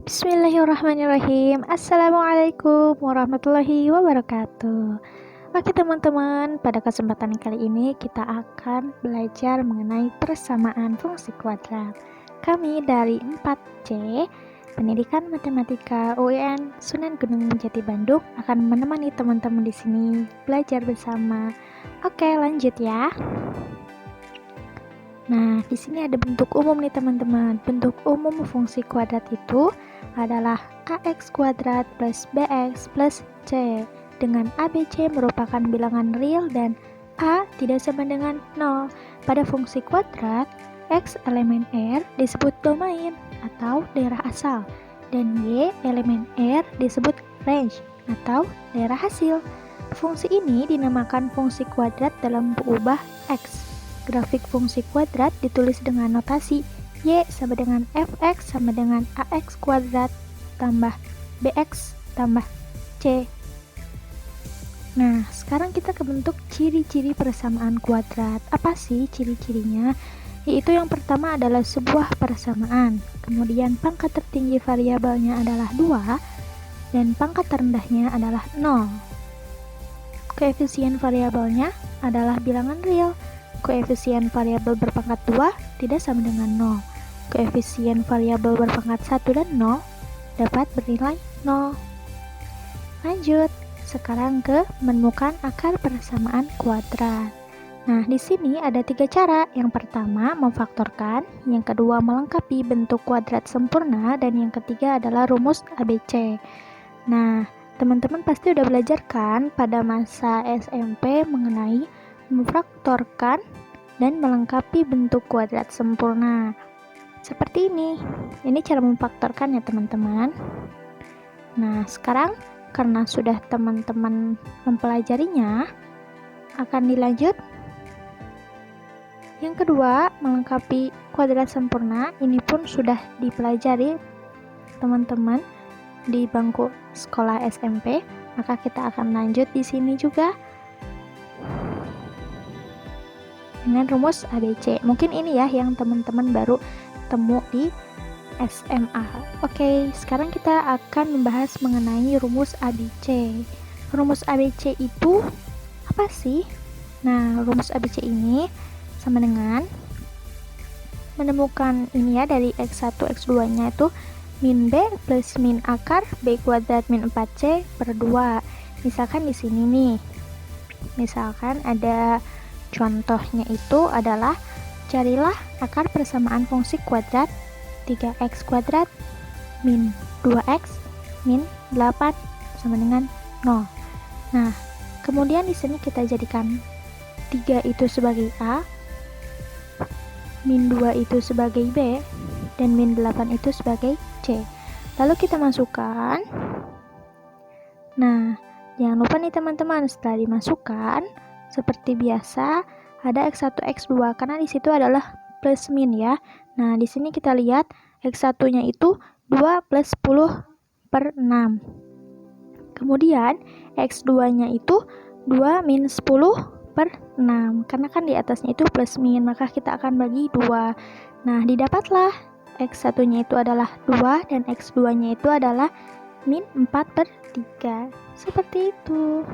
Bismillahirrahmanirrahim. Assalamualaikum warahmatullahi wabarakatuh. Oke teman-teman, pada kesempatan kali ini kita akan belajar mengenai persamaan fungsi kuadrat. Kami dari 4C, Pendidikan Matematika UIN Sunan Gunung Jati Bandung akan menemani teman-teman di sini belajar bersama. Oke, lanjut ya. Nah, di sini ada bentuk umum nih teman-teman. Bentuk umum fungsi kuadrat itu adalah ax kuadrat plus bx plus c, dengan ABC merupakan bilangan real dan a tidak sama dengan 0. Pada fungsi kuadrat, x elemen R disebut domain atau daerah asal, dan y elemen R disebut range atau daerah hasil. Fungsi ini dinamakan fungsi kuadrat dalam berubah x. Grafik fungsi kuadrat ditulis dengan notasi y sama dengan fx sama dengan ax kuadrat tambah bx tambah c. Nah, sekarang kita ke bentuk ciri-ciri persamaan kuadrat. Apa sih ciri-cirinya? Yaitu yang pertama adalah sebuah persamaan, kemudian pangkat tertinggi variabelnya adalah 2 dan pangkat terendahnya adalah 0. Koefisien variabelnya adalah bilangan real. Koefisien variabel berpangkat 2 tidak sama dengan 0. Koefisien variabel berpangkat 1 dan 0 dapat bernilai 0. Lanjut, sekarang ke menemukan akar persamaan kuadrat. Nah, di sini ada 3 cara. Yang pertama, memfaktorkan. Yang kedua, melengkapi bentuk kuadrat sempurna. Dan yang ketiga adalah rumus ABC. Nah, teman-teman pasti udah belajar kan pada masa SMP mengenai memfaktorkan dan melengkapi bentuk kuadrat sempurna. Seperti ini. Ini cara memfaktorkan ya teman-teman. Nah, sekarang karena sudah teman-teman mempelajarinya, akan dilanjut. Yang kedua, melengkapi kuadrat sempurna. Ini pun sudah dipelajari teman-teman di bangku sekolah SMP, maka kita akan lanjut di sini juga dengan rumus ABC. Mungkin ini ya yang teman-teman baru temu di SMA. Oke, sekarang kita akan membahas mengenai rumus ABC. Rumus ABC itu apa sih? Nah, rumus ABC ini sama dengan menemukan ini ya, dari x1 x2 nya itu min b plus min akar b kuadrat min 4c per 2. Misalkan di sini nih, misalkan ada contohnya itu adalah carilah akar persamaan fungsi kuadrat 3x kuadrat min 2x min 8 sama dengan 0. Nah, kemudian di sini kita jadikan 3 itu sebagai A, min 2 itu sebagai B, dan min 8 itu sebagai C. Lalu kita masukkan. Nah, jangan lupa nih teman-teman, setelah dimasukkan seperti biasa ada x1 x2 karena di situ adalah plus min ya. Nah, di sini kita lihat x1-nya itu 2 plus 10 per 6. Kemudian x2-nya itu 2 min 10 per 6. Karena kan di atasnya itu plus min, maka kita akan bagi 2. Nah, didapatlah x1-nya itu adalah 2 dan x2-nya itu adalah min 4 per 3. Seperti itu.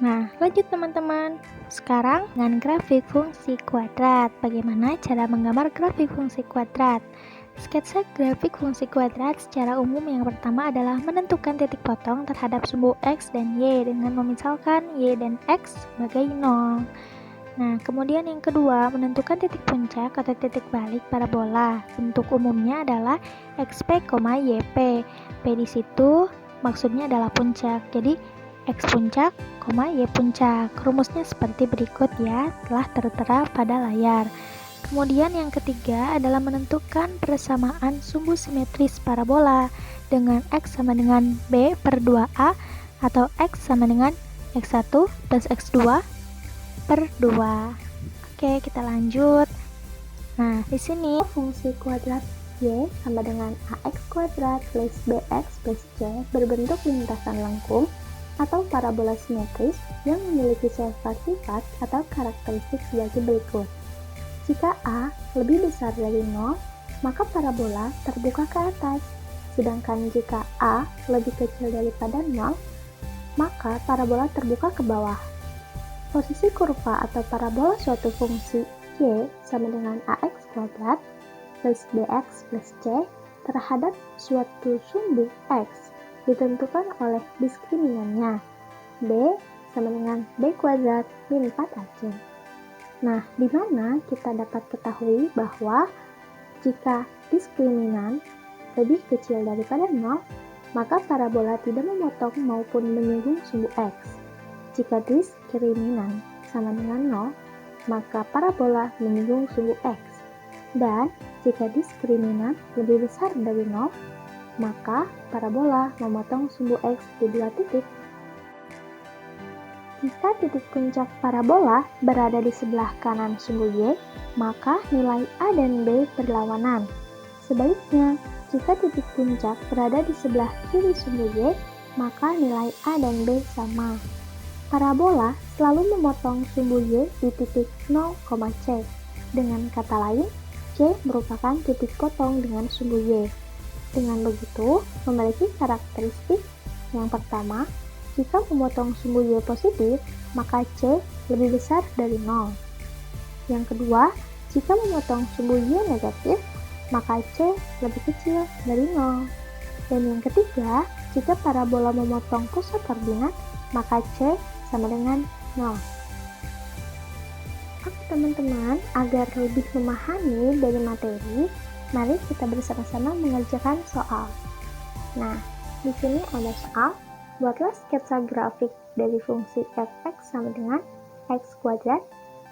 Nah, lanjut teman-teman. Sekarang dengan grafik fungsi kuadrat. Bagaimana cara menggambar grafik fungsi kuadrat? Sketsa grafik fungsi kuadrat secara umum yang pertama adalah menentukan titik potong terhadap sumbu x dan y dengan memisalkan y dan x sebagai 0. Nah, kemudian yang kedua, menentukan titik puncak atau titik balik parabola. Bentuk umumnya adalah xp, yp. P di situ maksudnya adalah puncak. Jadi x puncak, y puncak. Rumusnya seperti berikut ya, telah tertera pada layar. Kemudian yang ketiga adalah menentukan persamaan sumbu simetris parabola dengan x sama dengan b per 2a atau x sama dengan x1 plus x2 per 2. Oke, kita lanjut. Nah, di sini fungsi kuadrat y sama dengan ax kuadrat plus bx plus c berbentuk lintasan lengkung atau parabola simetris yang memiliki sifat-sifat atau karakteristik sebagai berikut. Jika A lebih besar dari 0, maka parabola terbuka ke atas. Sedangkan jika A lebih kecil daripada 0, maka parabola terbuka ke bawah. Posisi kurva atau parabola suatu fungsi y sama dengan ax kuadrat plus bx plus c terhadap suatu sumbu x ditentukan oleh diskriminannya b sama dengan b kuadrat min 4ac. Nah, di mana kita dapat ketahui bahwa jika diskriminan lebih kecil daripada 0, maka parabola tidak memotong maupun menyinggung sumbu x. Jika diskriminan sama dengan 0, maka parabola menyinggung sumbu x. Dan jika diskriminan lebih besar dari 0, maka parabola memotong sumbu x di dua titik. Jika titik puncak parabola berada di sebelah kanan sumbu y, maka nilai a dan b berlawanan. Sebaliknya, jika titik puncak berada di sebelah kiri sumbu y, maka nilai a dan b sama. Parabola selalu memotong sumbu y di titik 0, c. Dengan kata lain, c merupakan titik potong dengan sumbu y. Dengan begitu, memiliki karakteristik yang pertama, jika memotong sumbu y positif, maka c lebih besar dari 0. Yang kedua, jika memotong sumbu y negatif, maka c lebih kecil dari 0. Dan yang ketiga, jika parabola memotong pusat koordinat, maka c sama dengan 0. Oke teman-teman, agar lebih memahami dari materi, mari kita bersama-sama mengerjakan soal. Nah, di sini ada soal, buatlah sketsa grafik dari fungsi fx sama dengan x kuadrat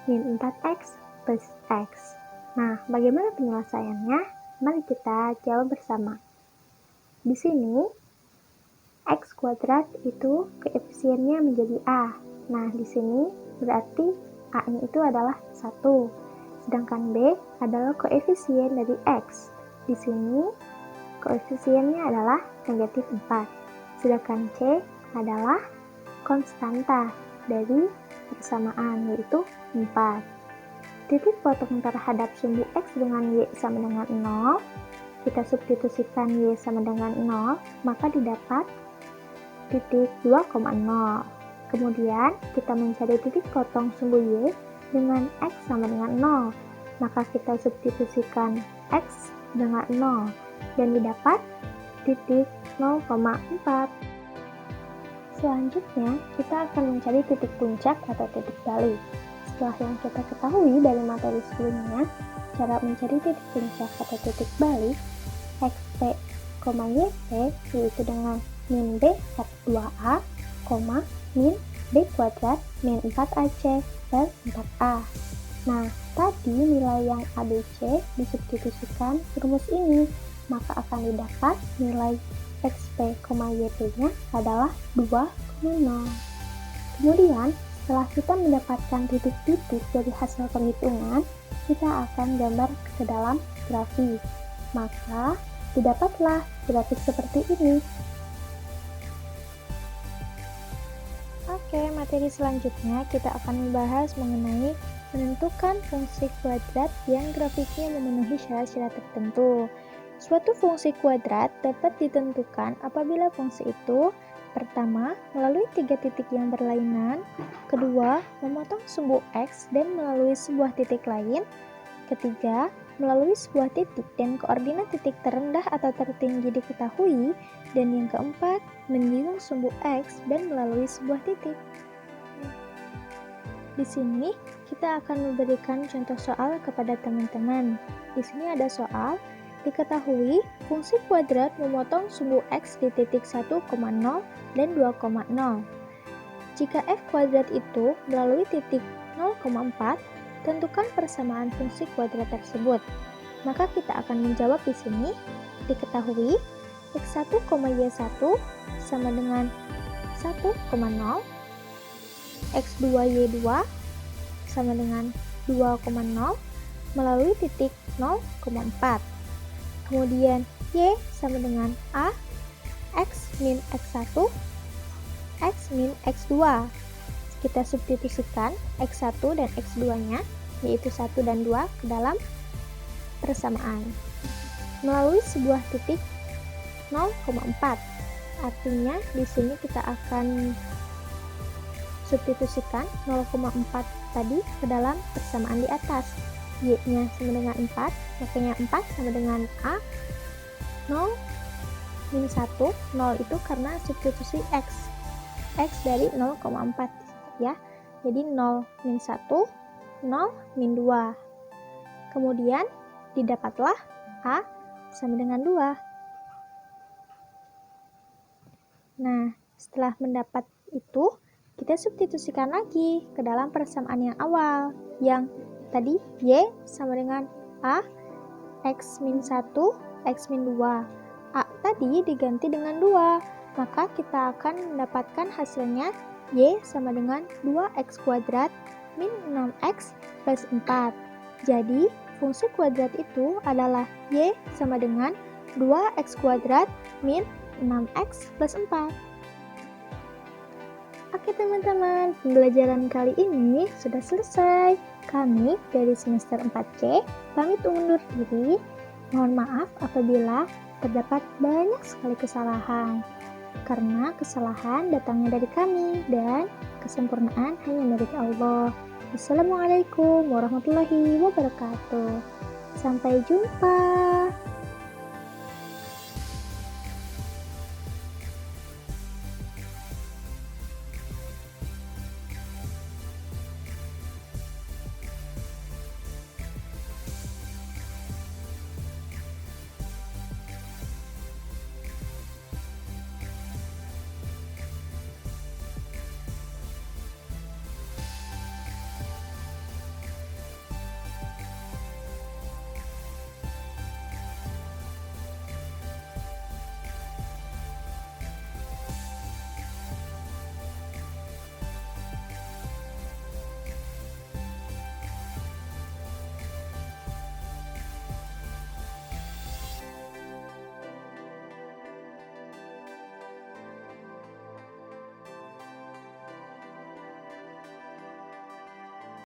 min 4x plus x. Nah, bagaimana penyelesaiannya? Mari kita jawab bersama. Di sini, x kuadrat itu koefisiennya menjadi a. Nah, di sini berarti a-nya itu adalah 1. Sedangkan b adalah koefisien dari x. Di sini koefisiennya adalah negatif 4. Sedangkan c adalah konstanta dari persamaan, yaitu 4. Titik potong terhadap sumbu x dengan y sama dengan 0. Kita substitusikan y sama dengan 0, maka didapat titik 2,0. Kemudian kita mencari titik potong sumbu y dengan x sama dengan 0, maka kita substitusikan x dengan 0 dan didapat titik 0,4. Selanjutnya kita akan mencari titik puncak atau titik balik. Setelah yang kita ketahui dari materi sebelumnya, cara mencari titik puncak atau titik balik xp, yp yaitu dengan min b 2a, min b kuadrat min 4ac per 4a. Nah, tadi nilai yang ABC disubstitusikan ke rumus ini, maka akan didapat nilai xp, yp-nya adalah 2,0. Kemudian, setelah kita mendapatkan titik-titik dari hasil perhitungan, kita akan gambar ke dalam grafik. Maka, didapatlah grafik seperti ini. Oke, materi selanjutnya kita akan membahas mengenai menentukan fungsi kuadrat yang grafiknya memenuhi syarat-syarat tertentu. Suatu fungsi kuadrat dapat ditentukan apabila fungsi itu pertama, melalui 3 titik yang berlainan, kedua, memotong sumbu x dan melalui sebuah titik lain, ketiga, melalui sebuah titik dan koordinat titik terendah atau tertinggi diketahui, dan yang keempat, menyinggung sumbu x dan melalui sebuah titik. Di sini, kita akan memberikan contoh soal kepada teman-teman. Di sini ada soal, diketahui fungsi kuadrat memotong sumbu x di titik 1,0 dan 2,0. Jika f kuadrat itu melalui titik 0,4, tentukan persamaan fungsi kuadrat tersebut. Maka kita akan menjawab di sini, diketahui x1, y1 sama dengan 1,0, x2, y2 sama dengan 2,0 melalui titik 0,4. Kemudian y sama dengan a, x min x1, x min x2. Kita substitusikan x1 dan x2-nya, yaitu 1 dan 2, ke dalam persamaan. melalui sebuah titik 0,4. Artinya di sini kita akan substitusikan 0,4 tadi ke dalam persamaan di atas. Y-nya sama dengan 4, makanya 4 sama dengan A. 0 min 1, 0 itu karena substitusi X. X dari 0,4 ya. Jadi 0 min 1, 0 min 2. Kemudian didapatlah A sama dengan 2. Nah, setelah mendapat itu, kita substitusikan lagi ke dalam persamaan yang awal, yang tadi Y sama dengan A, X min 1, X min 2. A tadi diganti dengan 2, maka kita akan mendapatkan hasilnya Y sama dengan 2X kuadrat min 6X plus 4. Jadi, fungsi kuadrat itu adalah Y sama dengan 2X kuadrat min 6X plus 4. Oke teman-teman, pembelajaran kali ini sudah selesai. Kami dari semester 4C pamit undur diri. Mohon maaf apabila terdapat banyak sekali kesalahan. Karena kesalahan datangnya dari kami dan kesempurnaan hanya milik Allah. Wassalamualaikum warahmatullahi wabarakatuh. Sampai jumpa.